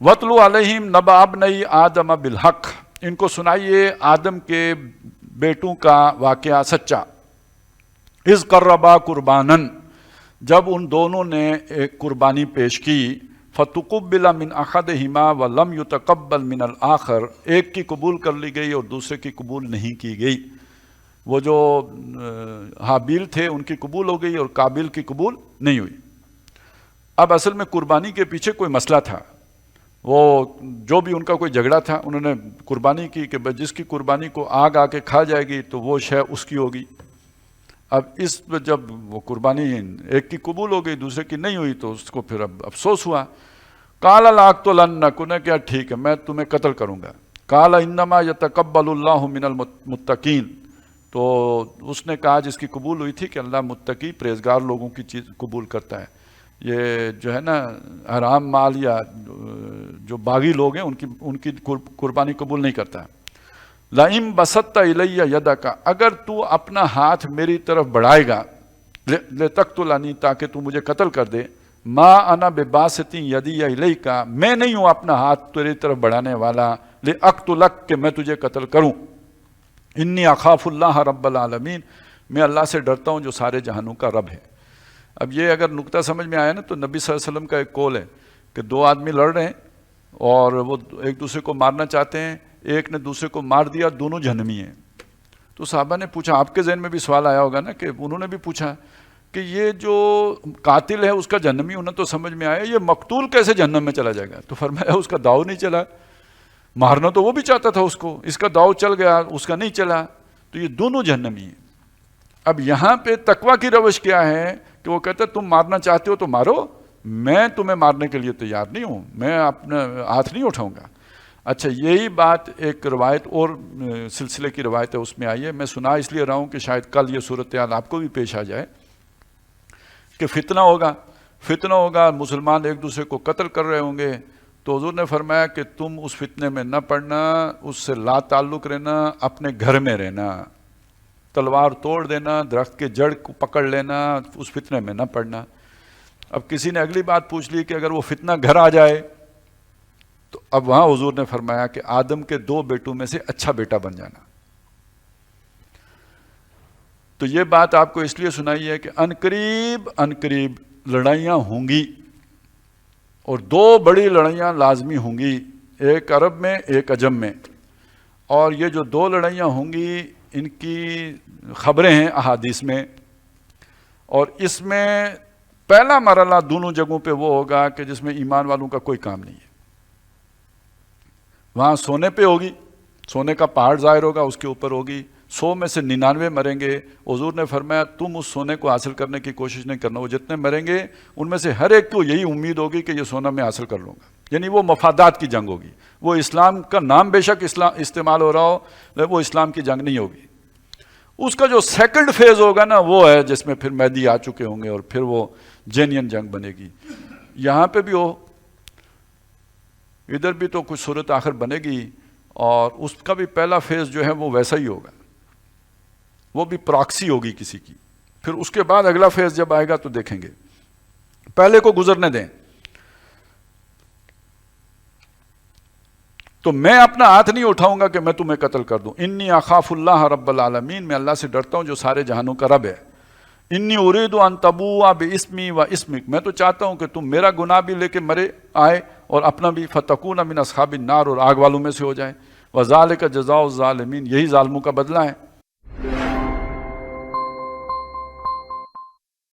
وَاتْلُ عَلَيْهِمْ نَبَأَ ابْنَيْ آدَمَ بِالْحَقِّ، ان کو سنائیے آدم کے بیٹوں کا واقعہ سچا. اِذْ قَرَّبَا قُرْبَانًا، جب ان دونوں نے ایک قربانی پیش کی. فَتُقُبِّلَ مِنْ أَحَدِهِمَا وَلَمْ يُتَقَبَّلْ مِنَ الْآخَرِ، ایک کی قبول کر لی گئی اور دوسرے کی قبول نہیں کی گئی. وہ جو حابیل تھے ان کی قبول ہو گئی اور قابیل کی قبول نہیں ہوئی. اب اصل میں قربانی کے پیچھے کوئی مسئلہ تھا، وہ جو بھی ان کا کوئی جھگڑا تھا، انہوں نے قربانی کی کہ جس کی قربانی کو آگ آ کے کھا جائے گی تو وہ شے اس کی ہوگی. اب اس جب وہ قربانی ایک کی قبول ہو گئی دوسرے کی نہیں ہوئی تو اس کو پھر اب افسوس ہوا. قال لأقتلنک، انہیں کیا ٹھیک ہے میں تمہیں قتل کروں گا. قال انما یتقبل اللہ من المتقین، تو اس نے کہا جس کی قبول ہوئی تھی کہ اللہ متقی پرہیزگار لوگوں کی چیز قبول کرتا ہے. یہ جو ہے نا حرام مال یا جو باغی لوگ ہیں ان کی قربانی قبول نہیں کرتا. لَإِن بَسَطتَ إِلَيَّ يَدَكَ، اگر تو اپنا ہاتھ میری طرف بڑھائے گا، لِتَقْتُلَنِي، تاکہ تو مجھے قتل کر دے. مَا أَنَا بِبَاسِطٍ يَدِيَ إِلَيْكَ، میں نہیں ہوں اپنا ہاتھ تیری طرف بڑھانے والا. لِأَقْتُلَكَ، کہ میں تجھے قتل کروں. إِنِّي أَخَافُ اللَّهَ رَبَّ الْعَالَمِينَ، میں اللہ سے ڈرتا ہوں جو سارے جہانوں کا رب ہے. اب یہ اگر نقطہ سمجھ میں آیا نا تو نبی صلی اللہ علیہ وسلم کا ایک قول ہے کہ دو آدمی لڑ رہے ہیں اور وہ ایک دوسرے کو مارنا چاہتے ہیں، ایک نے دوسرے کو مار دیا، دونوں جہنمی ہیں. تو صحابہ نے پوچھا، آپ کے ذہن میں بھی سوال آیا ہوگا نا کہ انہوں نے بھی پوچھا کہ یہ جو قاتل ہے اس کا جہنمی ہونا تو سمجھ میں آیا، یہ مقتول کیسے جہنم میں چلا جائے گا؟ تو فرمایا اس کا داؤ نہیں چلا، مارنا تو وہ بھی چاہتا تھا اس کو، اس کا داؤ چل گیا اس کا نہیں چلا، تو یہ دونوں جہنمی ہیں. اب یہاں پہ تقویٰ کی روش کیا ہے کہ وہ کہتا ہے تم مارنا چاہتے ہو تو مارو، میں تمہیں مارنے کے لیے تیار نہیں ہوں، میں اپنا ہاتھ نہیں اٹھاؤں گا. اچھا یہی بات ایک روایت اور سلسلے کی روایت ہے اس میں آئی ہے، میں سنا اس لیے رہا ہوں کہ شاید کل یہ صورتحال آپ کو بھی پیش آ جائے کہ فتنہ ہوگا، مسلمان ایک دوسرے کو قتل کر رہے ہوں گے. تو حضور نے فرمایا کہ تم اس فتنے میں نہ پڑنا، اس سے لا تعلق رہنا، اپنے گھر میں رہنا، تلوار توڑ دینا، درخت کے جڑ کو پکڑ لینا، اس فتنے میں نہ پڑنا. اب کسی نے اگلی بات پوچھ لی کہ اگر وہ فتنہ گھر آ جائے تو اب وہاں حضور نے فرمایا کہ آدم کے 2 بیٹوں میں سے اچھا بیٹا بن جانا. تو یہ بات آپ کو اس لیے سنائی ہے کہ عنقریب لڑائیاں ہوں گی، اور 2 بڑی لڑائیاں لازمی ہوں گی، ایک عرب میں ایک عجم میں. اور یہ جو 2 لڑائیاں ہوں گی ان کی خبریں ہیں احادیث میں، اور اس میں پہلا مرحلہ دونوں جگہوں پہ وہ ہوگا کہ جس میں ایمان والوں کا کوئی کام نہیں ہے. وہاں سونے پہ ہوگی، سونے کا پہاڑ ظاہر ہوگا، اس کے اوپر ہوگی، 100 میں سے 99 مریں گے. حضور نے فرمایا تم اس سونے کو حاصل کرنے کی کوشش نہیں کرنا، وہ جتنے مریں گے ان میں سے ہر ایک کو یہی امید ہوگی کہ یہ سونا میں حاصل کر لوں گا. یعنی وہ مفادات کی جنگ ہوگی. وہ اسلام کا نام بے شک استعمال ہو رہا ہو، وہ اسلام کی جنگ نہیں ہوگی. اس کا جو سیکنڈ فیز ہوگا نا وہ ہے جس میں پھر مہدی آ چکے ہوں گے اور پھر وہ جینین جنگ بنے گی. یہاں پہ بھی ہو، ادھر بھی تو کچھ صورت آخر بنے گی، اور اس کا بھی پہلا فیز جو ہے وہ ویسا ہی ہوگا، وہ بھی پراکسی ہوگی کسی کی. پھر اس کے بعد اگلا فیز جب آئے گا تو دیکھیں گے، پہلے کو گزرنے دیں. تو میں اپنا ہاتھ نہیں اٹھاؤں گا کہ میں تمہیں قتل کر دوں. انی اخاف اللہ رب العالمین، میں اللہ سے ڈرتا ہوں جو سارے جہانوں کا رب ہے. انی ارید ان تبوء باسمی و اسمک، میں تو چاہتا ہوں کہ تم میرا گناہ بھی لے کے مرے آئے اور اپنا بھی، فتکون من اصحاب النار، اور آگ والوں میں سے ہو جائے. وذالک جزاء الظالمین، یہی ظالموں کا بدلہ ہے.